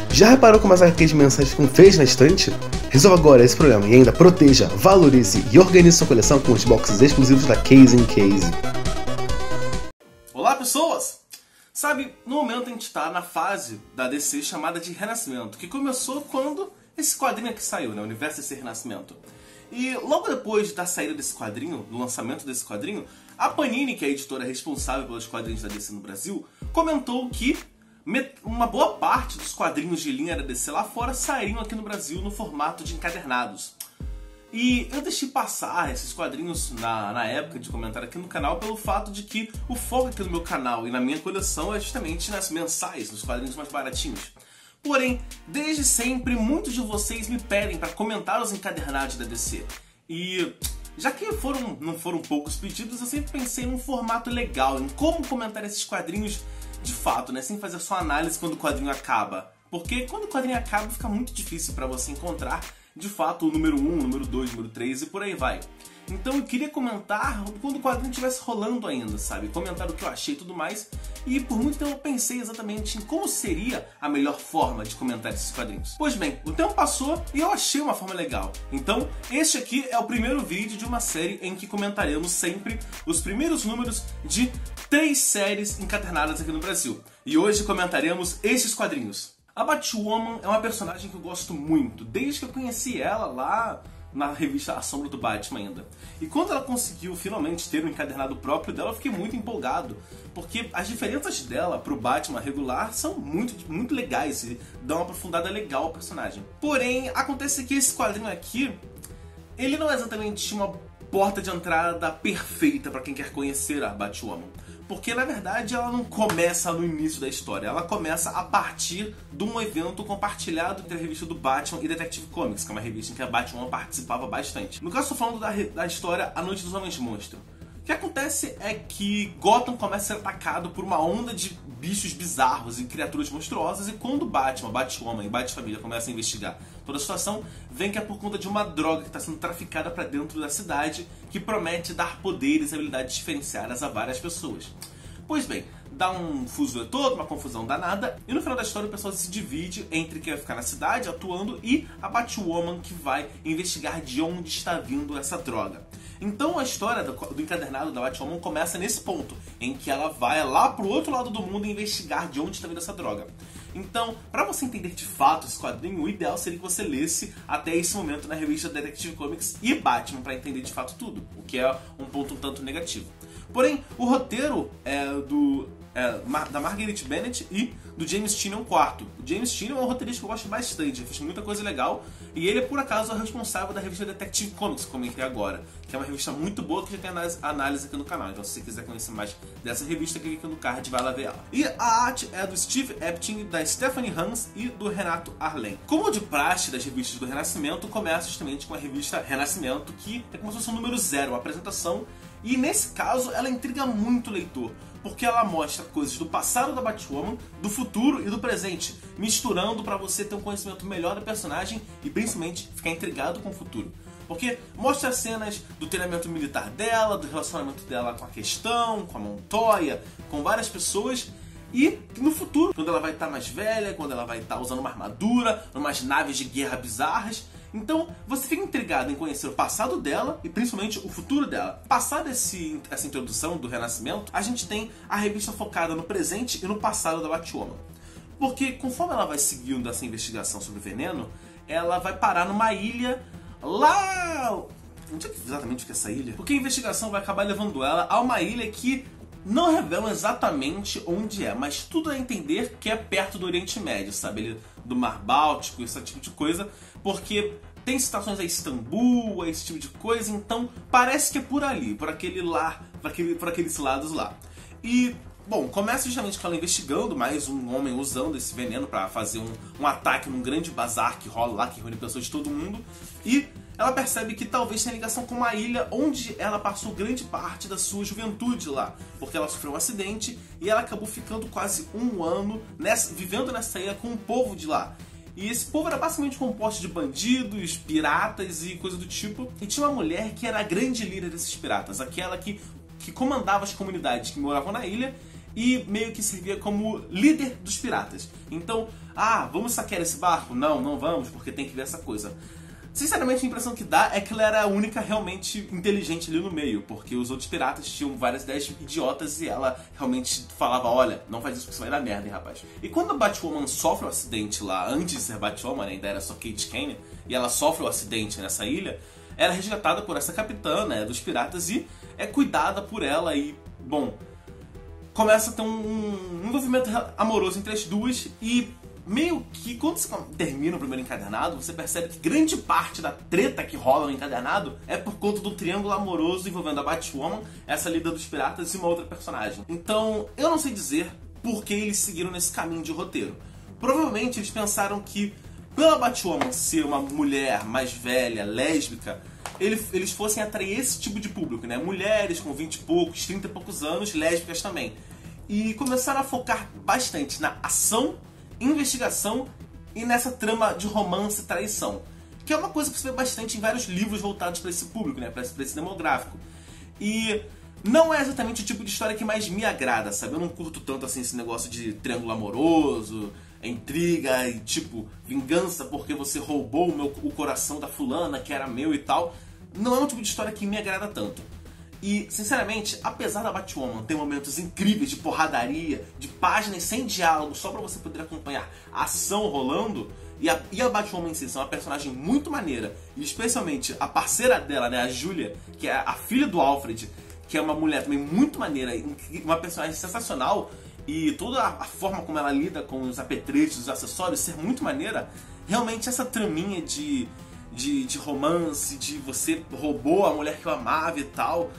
Já reparou como as HQs mensais ficam feias na estante? Resolva agora esse problema e ainda proteja, valorize e organize sua coleção com os boxes exclusivos da Case in Case. Olá pessoas! Sabe, no momento a gente está na fase da DC chamada de Renascimento, que começou quando esse quadrinho aqui saiu, né? O Universo DC Renascimento. E logo depois da saída desse quadrinho, do lançamento desse quadrinho, a Panini, que é a editora responsável pelos quadrinhos da DC no Brasil, comentou que uma boa parte dos quadrinhos de linha da DC lá fora sairiam aqui no Brasil no formato de encadernados. E eu deixei passar esses quadrinhos na época de comentar aqui no canal pelo fato de que o foco aqui no meu canal e na minha coleção é justamente nas mensais, nos quadrinhos mais baratinhos. Porém, desde sempre, muitos de vocês me pedem para comentar os encadernados da DC. E já que não foram poucos pedidos, eu sempre pensei num formato legal, em como comentar esses quadrinhos de fato, né? Sem fazer só análise quando o quadrinho acaba. Porque quando o quadrinho acaba fica muito difícil para você encontrar de fato o número 1, o número 2, o número 3 e por aí vai. Então eu queria comentar quando o quadrinho estivesse rolando ainda, sabe? Comentar o que eu achei e tudo mais. E por muito tempo eu pensei exatamente em como seria a melhor forma de comentar esses quadrinhos. Pois bem, o tempo passou e eu achei uma forma legal. Então este aqui é o primeiro vídeo de uma série em que comentaremos sempre os primeiros números de 3 séries encadernadas aqui no Brasil. E hoje comentaremos esses quadrinhos. A Batwoman é uma personagem que eu gosto muito, desde que eu conheci ela lá na revista A Sombra do Batman ainda. E quando ela conseguiu finalmente ter um encadernado próprio dela, eu fiquei muito empolgado, porque as diferenças dela pro Batman regular são muito legais e dão uma aprofundada legal ao personagem. Porém, acontece que esse quadrinho aqui, ele não é exatamente uma porta de entrada perfeita para quem quer conhecer a Batwoman. Porque na verdade ela não começa no início da história, ela começa a partir de um evento compartilhado entre a revista do Batman e Detective Comics, que é uma revista em que a Batwoman participava bastante. No caso, estou falando da história A Noite dos Homens Monstro. O que acontece é que Gotham começa a ser atacado por uma onda de bichos bizarros e criaturas monstruosas, e quando Batman, Batwoman e Bat-Família começam a investigar toda a situação, vem que é por conta de uma droga que está sendo traficada para dentro da cidade, que promete dar poderes e habilidades diferenciadas a várias pessoas. Pois bem, dá um fuzuê todo, uma confusão danada, e no final da história o pessoal se divide entre quem vai ficar na cidade atuando e a Batwoman, que vai investigar de onde está vindo essa droga. Então a história do encadernado da Batwoman começa nesse ponto, em que ela vai lá pro outro lado do mundo investigar de onde está vindo essa droga. Então, para você entender de fato esse quadrinho, o ideal seria que você lesse até esse momento na revista Detective Comics e Batman para entender de fato tudo, o que é um ponto um tanto negativo. Porém, o roteiro é da Marguerite Bennett e do James Tynion IV. O James Tynion é um roteirista que eu gosto bastante, fez muita coisa legal, e ele é por acaso o responsável da revista Detective Comics, que eu comentei agora, que é uma revista muito boa que já tem análise aqui no canal. Então se você quiser conhecer mais dessa revista, clique aqui no card e vai lá ver ela. E a arte é do Steve Epting, da Stephanie Hans e do Renato Arlen. Como de praxe das revistas do Renascimento, começa justamente com a revista Renascimento, que é como se fosse o número 0, a apresentação. E nesse caso ela intriga muito o leitor, porque ela mostra coisas do passado da Batwoman, do futuro e do presente, misturando para você ter um conhecimento melhor da personagem e principalmente ficar intrigado com o futuro. Porque mostra cenas do treinamento militar dela, do relacionamento dela com a Questão, com a Montoya, com várias pessoas. E no futuro, quando ela vai estar mais velha, quando ela vai estar usando uma armadura, umas naves de guerra bizarras. Então você fica intrigado em conhecer o passado dela e principalmente o futuro dela. Passada essa introdução do Renascimento, a gente tem a revista focada no presente e no passado da Batwoman. Porque conforme ela vai seguindo essa investigação sobre o veneno, ela vai parar numa ilha lá... Onde é que exatamente que é essa ilha? Porque a investigação vai acabar levando ela a uma ilha que não revelam exatamente onde é, mas tudo a entender que é perto do Oriente Médio, sabe? Do Mar Báltico, esse tipo de coisa, porque tem citações a Istambul, a esse tipo de coisa, então parece que é por ali, por aquele lá, por aqueles lados lá. E, bom, começa justamente com ela investigando mais um homem usando esse veneno para fazer um ataque num grande bazar que rola lá, que reúne pessoas de todo mundo, e ela percebe que talvez tenha ligação com uma ilha onde ela passou grande parte da sua juventude lá, porque ela sofreu um acidente e ela acabou ficando quase um ano vivendo nessa ilha com o povo de lá. E esse povo era basicamente composto de bandidos, piratas e coisa do tipo. E tinha uma mulher que era a grande líder desses piratas, aquela que comandava as comunidades que moravam na ilha e meio que servia como líder dos piratas. Então, vamos saquear esse barco? Não, não vamos, porque tem que ver essa coisa. Sinceramente, a impressão que dá é que ela era a única realmente inteligente ali no meio, porque os outros piratas tinham várias ideias idiotas e ela realmente falava, olha, não faz isso porque você vai dar merda, hein, rapaz. E quando a Batwoman sofre um acidente lá, antes de ser Batwoman, ainda era só Kate Kane, e ela sofre um acidente nessa ilha, ela é resgatada por essa capitã, né, dos piratas e é cuidada por ela e, bom, começa a ter um envolvimento amoroso entre as duas e meio que quando você termina o primeiro encadernado, você percebe que grande parte da treta que rola no encadernado é por conta do triângulo amoroso envolvendo a Batwoman, essa líder dos piratas e uma outra personagem. Então, eu não sei dizer por que eles seguiram nesse caminho de roteiro. Provavelmente eles pensaram que, pela Batwoman ser uma mulher mais velha, lésbica, eles fossem atrair esse tipo de público, né? Mulheres com 20 e poucos, 30 e poucos anos, lésbicas também. E começaram a focar bastante na ação, investigação e nessa trama de romance e traição, que é uma coisa que você vê bastante em vários livros voltados para esse público, né, para esse demográfico. E não é exatamente o tipo de história que mais me agrada, sabe? Eu não curto tanto assim esse negócio de triângulo amoroso, intriga e tipo vingança porque você roubou o coração da fulana que era meu e tal. Não é um tipo de história que me agrada tanto. E, sinceramente, apesar da Batwoman ter momentos incríveis de porradaria, de páginas sem diálogo, só pra você poder acompanhar a ação rolando, e a Batwoman em si é uma personagem muito maneira, e especialmente a parceira dela, né, a Julia, que é a filha do Alfred, que é uma mulher também muito maneira, uma personagem sensacional, e toda a forma como ela lida com os apetrechos, os acessórios, ser muito maneira, realmente essa traminha de romance, de você roubou a mulher que eu amava e tal,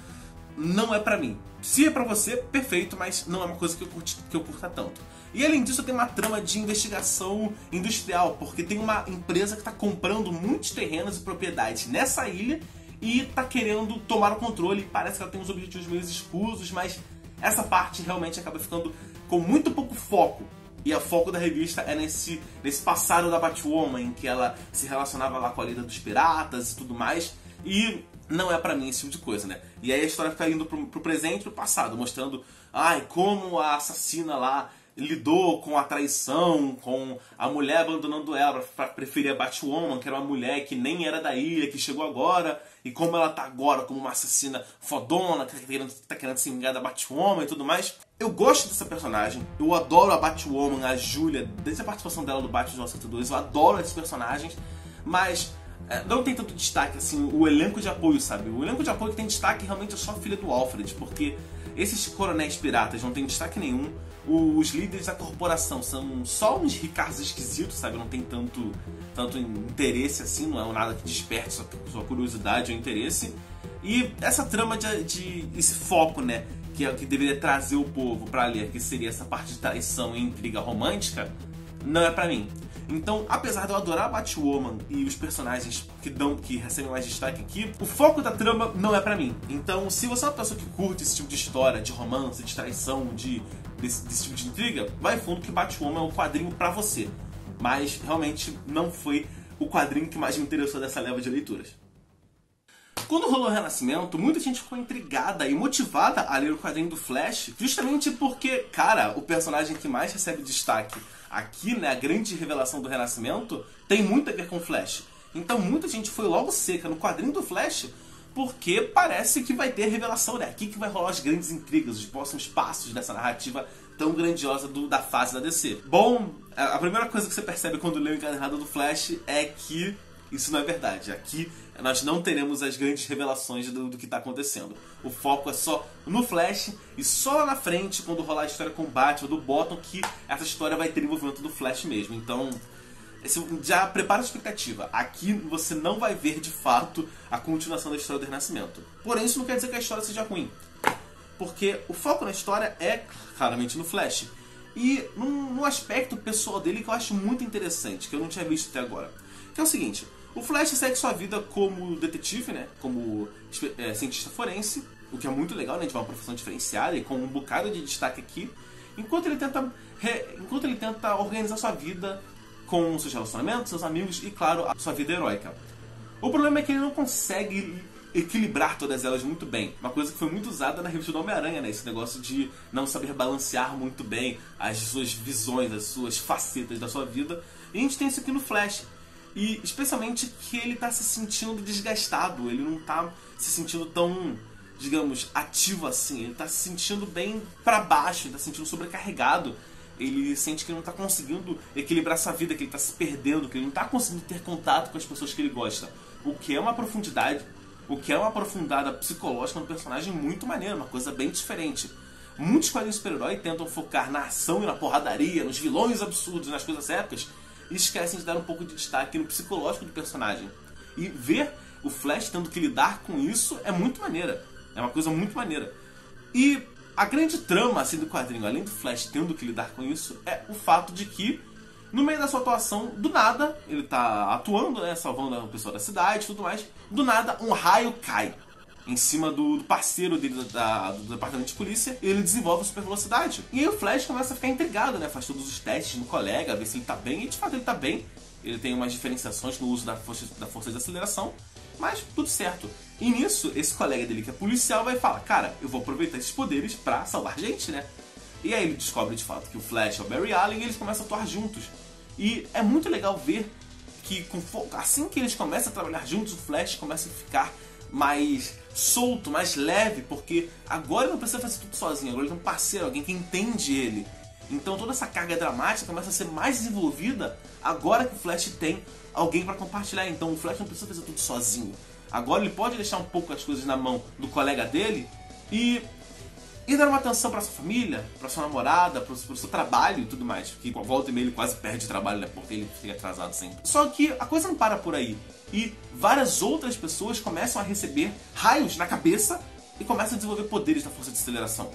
não é pra mim. Se é pra você, perfeito, mas não é uma coisa que eu curta tanto. E além disso, tem uma trama de investigação industrial, porque tem uma empresa que tá comprando muitos terrenos e propriedades nessa ilha e tá querendo tomar o controle. Parece que ela tem uns objetivos meio escusos, mas essa parte realmente acaba ficando com muito pouco foco. E o foco da revista é nesse passado da Batwoman, em que ela se relacionava lá com a líder dos piratas e tudo mais. E não é pra mim esse tipo de coisa, né? E aí a história fica indo pro presente e pro passado, mostrando como a assassina lá lidou com a traição, com a mulher abandonando ela pra preferir a Batwoman, que era uma mulher que nem era da ilha, que chegou agora, e como ela tá agora como uma assassina fodona, que tá querendo se vingar da Batwoman e tudo mais. Eu gosto dessa personagem, eu adoro a Batwoman, a Julia, desde a participação dela do Batman 1982, eu adoro esses personagens, mas não tem tanto destaque, assim, o elenco de apoio, sabe? O elenco de apoio que tem destaque realmente é só a filha do Alfred, porque esses coronéis piratas não tem destaque nenhum, os líderes da corporação são só uns ricaços esquisitos, sabe? Não tem tanto interesse assim, não é nada que desperte sua curiosidade ou interesse. E essa trama esse foco, né, que é o que deveria trazer o povo pra ler, que seria essa parte de traição e intriga romântica, não é pra mim. Então, apesar de eu adorar a Batwoman e os personagens que recebem mais destaque aqui, o foco da trama não é pra mim. Então, se você é uma pessoa que curte esse tipo de história, de romance, de traição, desse tipo de intriga, vai fundo que Batwoman é um quadrinho pra você. Mas, realmente, não foi o quadrinho que mais me interessou dessa leva de leituras. Quando rolou o Renascimento, muita gente ficou intrigada e motivada a ler o quadrinho do Flash, justamente porque, cara, o personagem que mais recebe destaque aqui, né, a grande revelação do Renascimento, tem muito a ver com o Flash. Então muita gente foi logo seca no quadrinho do Flash, porque parece que vai ter revelação, né? Aqui que vai rolar as grandes intrigas, os próximos passos dessa narrativa tão grandiosa da fase da DC. Bom, a primeira coisa que você percebe quando lê o encadernado do Flash é que isso não é verdade. Aqui nós não teremos as grandes revelações do que está acontecendo. O foco é só no Flash e só lá na frente, quando rolar a história com o Batman, do Bottom, que essa história vai ter envolvimento do Flash mesmo. Então, já prepara a expectativa. Aqui você não vai ver de fato a continuação da história do Renascimento. Porém, isso não quer dizer que a história seja ruim, porque o foco na história é claramente no Flash. E num aspecto pessoal dele que eu acho muito interessante, que eu não tinha visto até agora, que é o seguinte: o Flash segue sua vida como detetive, né? Como cientista forense, o que é muito legal, né? De uma profissão diferenciada e com um bocado de destaque aqui, enquanto ele tenta organizar sua vida com seus relacionamentos, seus amigos e, claro, a sua vida heróica. O problema é que ele não consegue equilibrar todas elas muito bem. Uma coisa que foi muito usada na revista do Homem-Aranha, né? Esse negócio de não saber balancear muito bem as suas visões, as suas facetas da sua vida. E a gente tem isso aqui no Flash. E especialmente que ele tá se sentindo desgastado, ele não tá se sentindo tão, digamos, ativo assim. Ele tá se sentindo bem pra baixo, ele tá se sentindo sobrecarregado. Ele sente que não tá conseguindo equilibrar essa vida, que ele tá se perdendo, que ele não tá conseguindo ter contato com as pessoas que ele gosta. O que é uma profundidade, o que é uma aprofundada psicológica no personagem muito maneiro, uma coisa bem diferente. Muitos quadrinhos de super-herói tentam focar na ação e na porradaria, nos vilões absurdos, nas coisas épicas, e esquecem de dar um pouco de destaque no psicológico do personagem. E ver o Flash tendo que lidar com isso é muito maneira. É uma coisa muito maneira. E a grande trama assim, do quadrinho, além do Flash tendo que lidar com isso, é o fato de que, no meio da sua atuação, do nada, ele tá atuando, né, salvando a pessoa da cidade e tudo mais, do nada um raio cai em cima do parceiro dele do departamento de polícia, e ele desenvolve a super velocidade. E aí o Flash começa a ficar intrigado, né? Faz todos os testes no colega, ver se ele tá bem, e de fato ele tá bem. Ele tem umas diferenciações no uso da força de aceleração, mas tudo certo. E nisso, esse colega dele que é policial vai falar, cara, eu vou aproveitar esses poderes pra salvar gente, né? E aí ele descobre de fato que o Flash é o Barry Allen e eles começam a atuar juntos. E é muito legal ver que assim que eles começam a trabalhar juntos, o Flash começa a ficar mais solto, mais leve, porque agora ele não precisa fazer tudo sozinho, agora ele tem um parceiro, alguém que entende ele. Então toda essa carga dramática começa a ser mais desenvolvida agora que o Flash tem alguém para compartilhar. Então o Flash não precisa fazer tudo sozinho. Agora ele pode deixar um pouco as coisas na mão do colega dele e dar uma atenção para sua família, para sua namorada, para o seu trabalho e tudo mais. Que com a volta e meia ele quase perde trabalho, né? Porque ele fica atrasado sempre. Só que a coisa não para por aí. E várias outras pessoas começam a receber raios na cabeça e começam a desenvolver poderes da força de aceleração.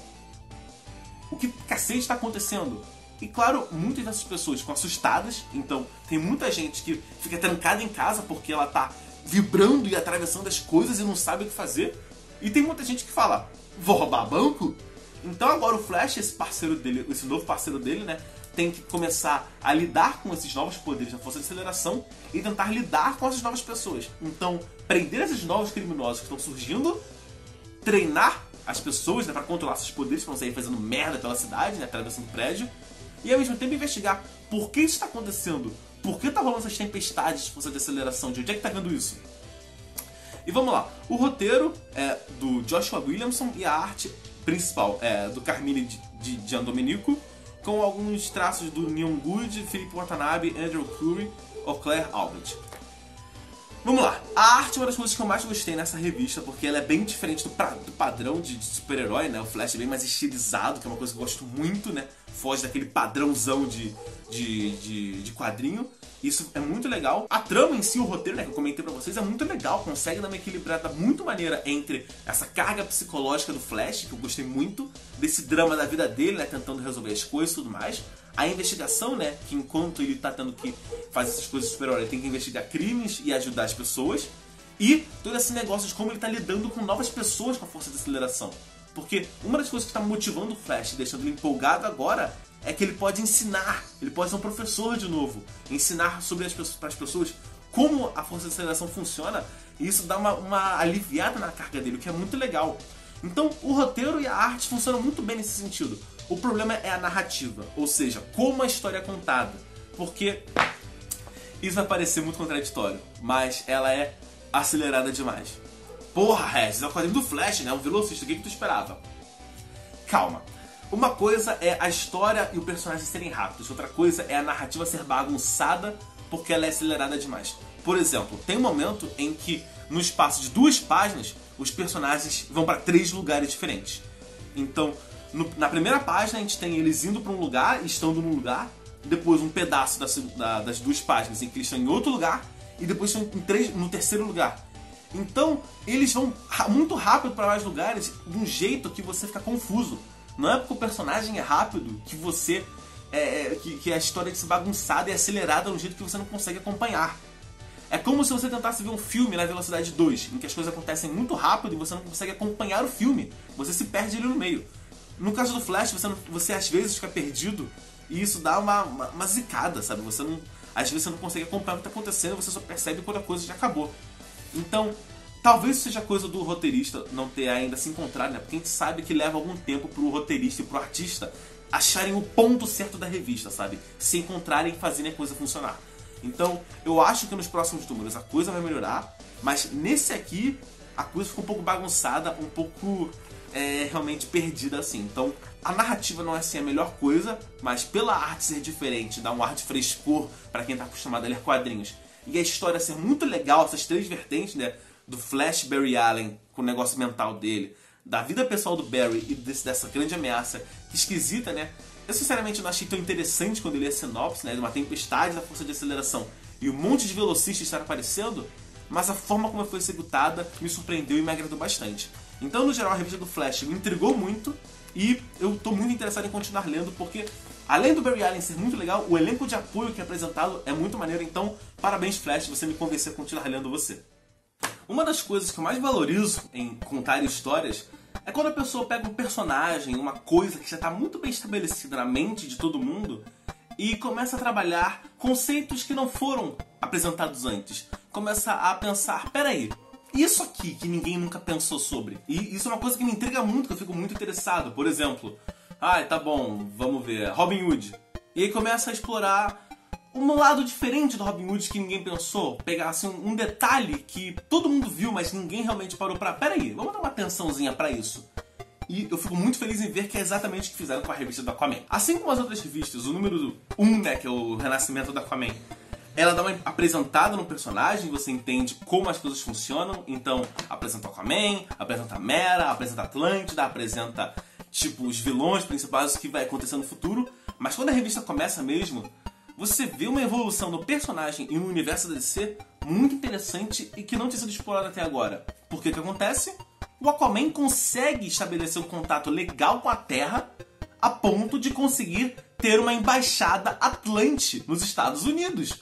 O que cacete está acontecendo? E claro, muitas dessas pessoas ficam assustadas. Então tem muita gente que fica trancada em casa porque ela tá vibrando e atravessando as coisas e não sabe o que fazer. E tem muita gente que fala, vou roubar banco? Então agora o Flash, esse parceiro dele, esse novo parceiro dele, né, tem que começar a lidar com esses novos poderes da força de aceleração e tentar lidar com essas novas pessoas. Então, prender esses novos criminosos que estão surgindo, treinar as pessoas, né, para controlar esses poderes, para não sair fazendo merda pela cidade, né, atravessando o prédio, e ao mesmo tempo investigar por que isso está acontecendo, por que está rolando essas tempestades de força de aceleração, de onde é que está vendo isso. E vamos lá, o roteiro é do Joshua Williamson e a arte principal é do Carmine de Giandomenico, com alguns traços do Neon Good, Philip Watanabe, Andrew Curry ou Claire Albert. Vamos lá, a arte é uma das coisas que eu mais gostei nessa revista, porque ela é bem diferente do padrão de super-herói, né? O Flash é bem mais estilizado, que é uma coisa que eu gosto muito, né? Foge daquele padrãozão de quadrinho. Isso é muito legal. A trama em si, o roteiro, né, que eu comentei pra vocês, é muito legal. Consegue dar uma equilibrada muito maneira entre essa carga psicológica do Flash, que eu gostei muito, desse drama da vida dele, né, tentando resolver as coisas e tudo mais. A investigação, né, que enquanto ele tá tendo que fazer essas coisas de super-herói, ele tem que investigar crimes e ajudar as pessoas. E todo esse negócio de como ele tá lidando com novas pessoas com a força de aceleração. Porque uma das coisas que tá motivando o Flash, deixando ele empolgado agora, é que ele pode ensinar, ele pode ser um professor de novo, ensinar sobre para as pessoas como a força de aceleração funciona, e isso dá uma aliviada na carga dele, o que é muito legal. Então o roteiro e a arte funcionam muito bem nesse sentido. O problema é a narrativa, ou seja, como a história é contada, porque isso vai parecer muito contraditório, mas ela é acelerada demais. Porra, Regis, é o quadrinho do Flash, né? Um velocista, o que tu esperava? Calma. Uma coisa é a história e o personagem serem rápidos, outra coisa é a narrativa ser bagunçada porque ela é acelerada demais. Por exemplo, tem um momento em que, no espaço de 2 páginas, os personagens vão para 3 lugares diferentes. Então, na primeira página a gente tem eles indo para um lugar, estando num lugar, depois um pedaço das 2 páginas em que eles estão em outro lugar, e depois estão no terceiro lugar. Então, eles vão muito rápido para mais lugares, de um jeito que você fica confuso. Não é porque o personagem é rápido que você que a história é bagunçada e acelerada de um jeito que você não consegue acompanhar. É como se você tentasse ver um filme na velocidade 2, em que as coisas acontecem muito rápido e você não consegue acompanhar o filme. Você se perde ali no meio. No caso do Flash, você às vezes fica perdido e isso dá uma zicada, sabe? Às vezes você não consegue acompanhar o que está acontecendo, você só percebe quando a coisa já acabou. Então, Talvez seja coisa do roteirista não ter ainda se encontrado, né? Porque a gente sabe que leva algum tempo pro roteirista e pro artista acharem o ponto certo da revista, sabe? Se encontrarem e fazerem a coisa funcionar. Então, eu acho que nos próximos números a coisa vai melhorar, mas nesse aqui a coisa ficou um pouco bagunçada, um pouco realmente perdida assim. Então, a narrativa não é assim a melhor coisa, mas pela arte ser diferente, dar um ar de frescor para quem tá acostumado a ler quadrinhos, e a história ser muito legal, essas três vertentes, né? Do Flash Barry Allen, com o negócio mental dele, da vida pessoal do Barry e dessa grande ameaça esquisita, né? Eu sinceramente não achei tão interessante quando eu li a sinopse, né? De uma tempestade da força de aceleração e um monte de velocistas estar aparecendo, mas a forma como foi executada me surpreendeu e me agradou bastante. Então, no geral, a revista do Flash me intrigou muito e eu tô muito interessado em continuar lendo, porque além do Barry Allen ser muito legal, o elenco de apoio que é apresentado é muito maneiro. Então, parabéns Flash, você me convenceu a continuar lendo você. Uma das coisas que eu mais valorizo em contar histórias é quando a pessoa pega um personagem, uma coisa que já está muito bem estabelecida na mente de todo mundo e começa a trabalhar conceitos que não foram apresentados antes. Começa a pensar, peraí, isso aqui que ninguém nunca pensou sobre. E isso é uma coisa que me intriga muito, que eu fico muito interessado. Por exemplo, tá bom, vamos ver, Robin Hood. E aí começa a explorar um lado diferente do Robin Hood que ninguém pensou. Pegar assim, um detalhe que todo mundo viu, mas ninguém realmente parou pra... Peraí, vamos dar uma atençãozinha pra isso. E eu fico muito feliz em ver que é exatamente o que fizeram com a revista do Aquaman. Assim como as outras revistas, o número 1, né, que é o renascimento do Aquaman, ela dá uma apresentada no personagem, você entende como as coisas funcionam. Então, apresenta o Aquaman, apresenta a Mera, apresenta a Atlântida, apresenta, tipo, os vilões principais, o que vai acontecer no futuro. Mas quando a revista começa mesmo, você vê uma evolução no personagem e no universo da DC muito interessante e que não tinha sido explorada até agora. Por que acontece? O Aquaman consegue estabelecer um contato legal com a Terra a ponto de conseguir ter uma embaixada Atlante nos Estados Unidos.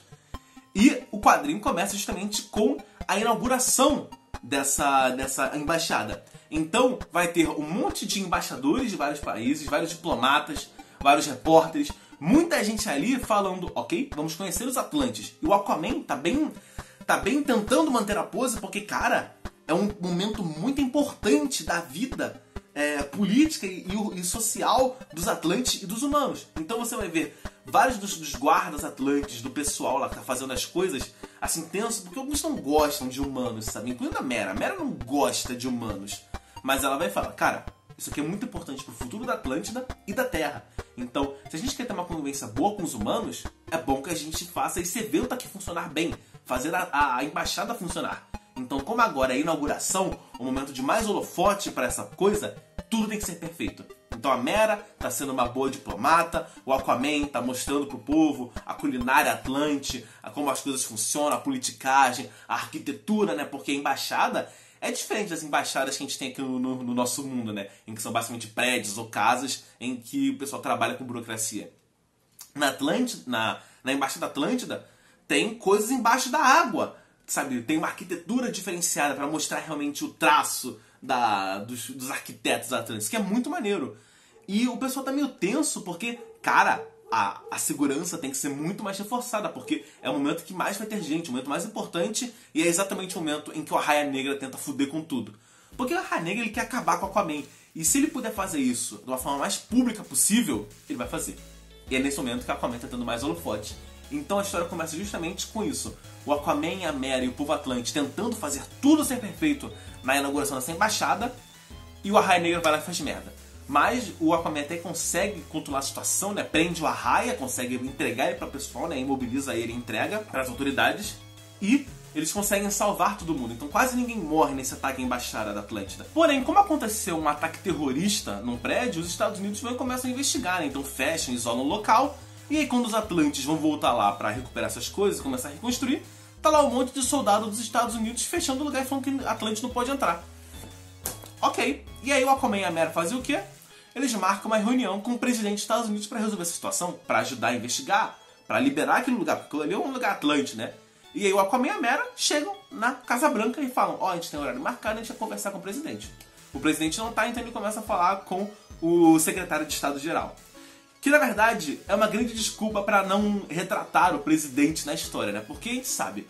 E o quadrinho começa justamente com a inauguração dessa embaixada. Então vai ter um monte de embaixadores de vários países, vários diplomatas, vários repórteres, muita gente ali falando, ok, vamos conhecer os Atlantes. E o Aquaman tá bem tentando manter a pose, porque, cara, é um momento muito importante da vida política e social dos Atlantes e dos humanos. Então você vai ver vários dos guardas Atlantes, do pessoal lá que tá fazendo as coisas, assim, tenso, porque alguns não gostam de humanos, sabe? Incluindo a Mera. A Mera não gosta de humanos. Mas ela vai falar, cara, isso aqui é muito importante pro futuro da Atlântida e da Terra. Então, se a gente quer ter uma convivência boa com os humanos, é bom que a gente faça esse evento aqui funcionar bem, fazer a embaixada funcionar. Então, como agora é a inauguração, o momento de mais holofote para essa coisa, tudo tem que ser perfeito. Então a Mera tá sendo uma boa diplomata, o Aquaman tá mostrando pro povo a culinária atlante, como as coisas funcionam, a politicagem, a arquitetura, né? Porque a embaixada é diferente das embaixadas que a gente tem aqui no nosso mundo, né? Em que são basicamente prédios ou casas em que o pessoal trabalha com burocracia. Na embaixada Atlântida tem coisas embaixo da água, sabe? Tem uma arquitetura diferenciada para mostrar realmente o traço dos arquitetos atlantes, que é muito maneiro. E o pessoal tá meio tenso porque, cara, a segurança tem que ser muito mais reforçada, porque é o momento que mais vai ter gente, o momento mais importante, e é exatamente o momento em que o Arraia Negra tenta fuder com tudo. Porque o Arraia Negra ele quer acabar com o Aquaman, e se ele puder fazer isso de uma forma mais pública possível, ele vai fazer. E é nesse momento que o Aquaman tá tendo mais holofote. Então a história começa justamente com isso. O Aquaman, a Mera e o povo Atlante tentando fazer tudo ser perfeito na inauguração dessa embaixada, e o Arraia Negra vai lá e faz merda. Mas o Aquaman até consegue controlar a situação, né? Prende o Arraia, consegue entregar ele para o pessoal, né? Imobiliza ele e entrega para as autoridades. E eles conseguem salvar todo mundo. Então quase ninguém morre nesse ataque à embaixada da Atlântida. Porém, como aconteceu um ataque terrorista num prédio, os Estados Unidos vão e começam a investigar, né? Então fecham, isolam o local. E aí quando os Atlantes vão voltar lá para recuperar essas coisas e começar a reconstruir, tá lá um monte de soldado dos Estados Unidos fechando o lugar e falando que Atlante não pode entrar. Ok. E aí o Aquaman e a Mera fazem o quê? Eles marcam uma reunião com o presidente dos Estados Unidos para resolver essa situação, para ajudar a investigar, para liberar aquele lugar, porque ali é um lugar Atlante, né? E aí o Aquaman e a Mera chegam na Casa Branca e falam, ó, a gente tem horário marcado, a gente vai conversar com o presidente. O presidente não tá, então ele começa a falar com o secretário de Estado-Geral. Que na verdade é uma grande desculpa para não retratar o presidente na história, né? Porque a gente sabe,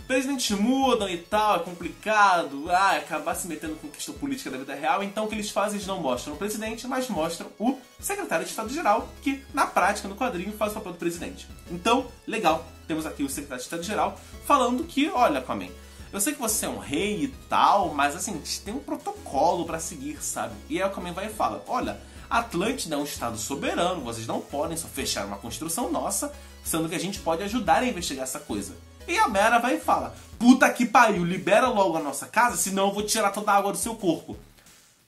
presidentes mudam e tal, é complicado, acabar se metendo com questão política da vida real, então o que eles fazem? Eles não mostram o presidente, mas mostram o secretário de Estado-Geral, que na prática, no quadrinho, faz o papel do presidente. Então, legal, temos aqui o secretário de Estado-Geral falando que, olha, Aquaman, eu sei que você é um rei e tal, mas assim, tem um protocolo pra seguir, sabe? E aí o Aquaman vai e fala, olha, Atlântida é um estado soberano, vocês não podem só fechar uma construção nossa, sendo que a gente pode ajudar a investigar essa coisa. E a Mera vai e fala, puta que pariu, libera logo a nossa casa, senão eu vou tirar toda a água do seu corpo.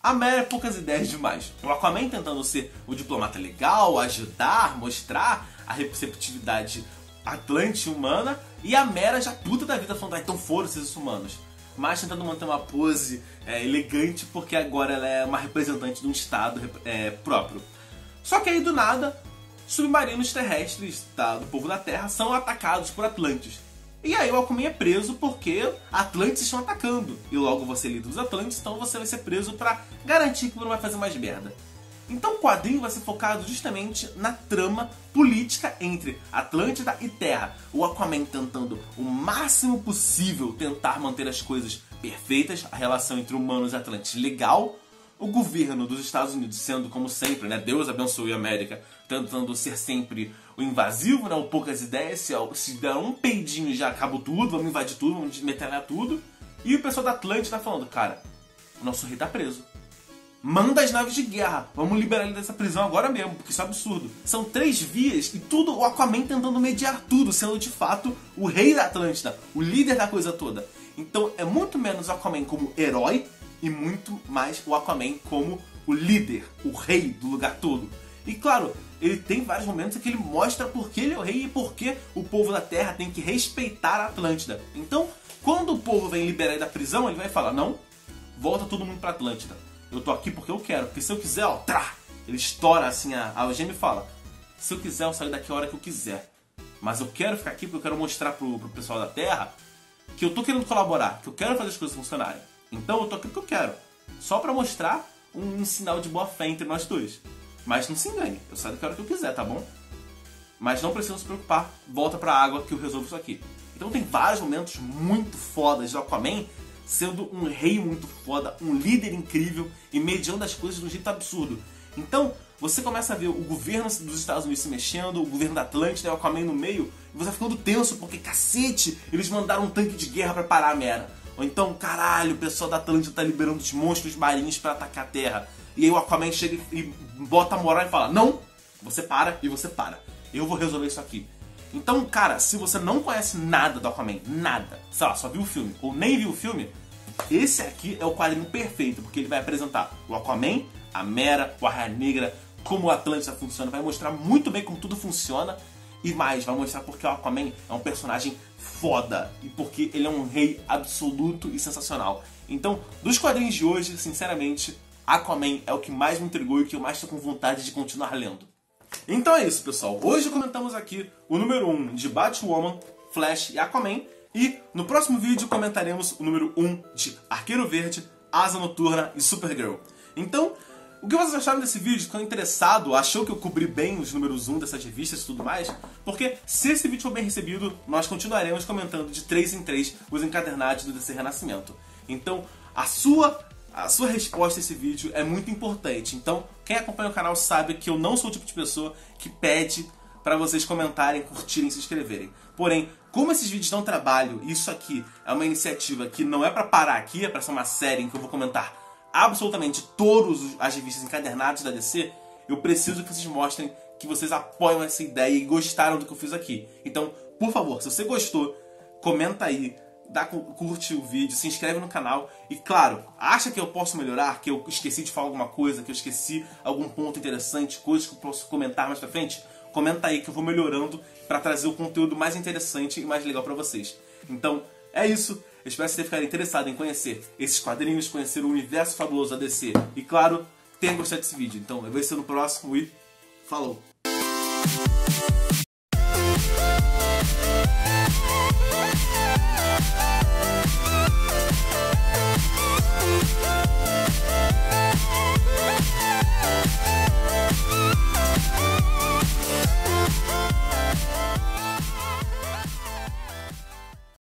A Mera é poucas ideias demais. O Aquaman tentando ser o diplomata legal, ajudar, mostrar a receptividade atlântica humana, e a Mera já puta da vida falando, então foram-se esses humanos. Mas tentando manter uma pose elegante, porque agora ela é uma representante de um estado próprio. Só que aí do nada, submarinos terrestres do povo da Terra são atacados por Atlantes. E aí o Aquaman é preso porque Atlantes estão atacando. E logo você é líder dos Atlantes, então você vai ser preso pra garantir que não vai fazer mais merda. Então o quadrinho vai ser focado justamente na trama política entre Atlântida e Terra. O Aquaman tentando o máximo possível tentar manter as coisas perfeitas, a relação entre humanos e Atlantes legal. O governo dos Estados Unidos sendo, como sempre, né, Deus abençoe a América, tentando ser sempre o invasivo, né, o poucas ideias, se der um peidinho já acabou tudo, vamos invadir tudo, vamos metralhar tudo. E o pessoal da Atlântida tá falando, cara, o nosso rei tá preso. Manda as naves de guerra, vamos liberar ele dessa prisão agora mesmo, porque isso é absurdo. São 3 vias e tudo o Aquaman tentando mediar tudo, sendo de fato o rei da Atlântida, o líder da coisa toda. Então é muito menos o Aquaman como herói e muito mais o Aquaman como o líder, o rei do lugar todo. E claro, ele tem vários momentos em que ele mostra por que ele é o rei e por que o povo da Terra tem que respeitar a Atlântida. Então, quando o povo vem liberar ele da prisão, ele vai falar, não, volta todo mundo pra Atlântida. Eu tô aqui porque eu quero, porque se eu quiser, ó, ele estoura assim a algema e fala, se eu quiser eu saio daqui a hora que eu quiser. Mas eu quero ficar aqui porque eu quero mostrar pro pessoal da Terra que eu tô querendo colaborar, que eu quero fazer as coisas funcionarem. Então eu tô aqui porque eu quero. Só pra mostrar um sinal de boa fé entre nós dois. Mas não se engane, eu saio daqui a hora que eu quiser, tá bom? Mas não precisam se preocupar, volta pra água que eu resolvo isso aqui. Então tem vários momentos muito fodas do Aquaman sendo um rei muito foda, um líder incrível e mediando as coisas de um jeito absurdo. Então, você começa a ver o governo dos Estados Unidos se mexendo, o governo da Atlântida e o Aquaman no meio, e você vai ficando tenso, porque cacete, eles mandaram um tanque de guerra pra parar a Mera. Ou então, caralho, o pessoal da Atlântida tá liberando os monstros marinhos pra atacar a Terra. E aí o Aquaman chega e bota a moral e fala, não, você para e você para. Eu vou resolver isso aqui. Então, cara, se você não conhece nada do Aquaman, nada, sei lá, só viu o filme, ou nem viu o filme, esse aqui é o quadrinho perfeito, porque ele vai apresentar o Aquaman, a Mera, o Arraia Negra, como o Atlântida funciona, vai mostrar muito bem como tudo funciona, e mais, vai mostrar porque o Aquaman é um personagem foda, e porque ele é um rei absoluto e sensacional. Então, dos quadrinhos de hoje, sinceramente, Aquaman é o que mais me intrigou e o que eu mais estou com vontade de continuar lendo. Então é isso, pessoal. Hoje comentamos aqui o número 1 de Batwoman, Flash e Aquaman. E no próximo vídeo comentaremos o número 1 de Arqueiro Verde, Asa Noturna e Supergirl. Então, o que vocês acharam desse vídeo? Ficou interessado? Achou que eu cobri bem os números 1 dessas revistas e tudo mais? Porque se esse vídeo for bem recebido, nós continuaremos comentando de 3 em 3 os encadernados do DC Renascimento. Então, a sua resposta a esse vídeo é muito importante. Então, quem acompanha o canal sabe que eu não sou o tipo de pessoa que pede para vocês comentarem, curtirem e se inscreverem. Porém, como esses vídeos dão trabalho, isso aqui é uma iniciativa que não é para parar aqui, é para ser uma série em que eu vou comentar absolutamente todas as revistas encadernadas da DC, eu preciso que vocês mostrem que vocês apoiam essa ideia e gostaram do que eu fiz aqui. Então, por favor, se você gostou, comenta aí, curte o vídeo, se inscreve no canal e, claro, acha que eu posso melhorar, que eu esqueci de falar alguma coisa, que eu esqueci algum ponto interessante, coisas que eu posso comentar mais pra frente, comenta aí que eu vou melhorando pra trazer o conteúdo mais interessante e mais legal pra vocês. Então, é isso. Eu espero que vocês ficarem interessados em conhecer esses quadrinhos, conhecer o universo fabuloso da DC. E, claro, tenham gostado desse vídeo. Então, eu vou ver você no próximo e falou!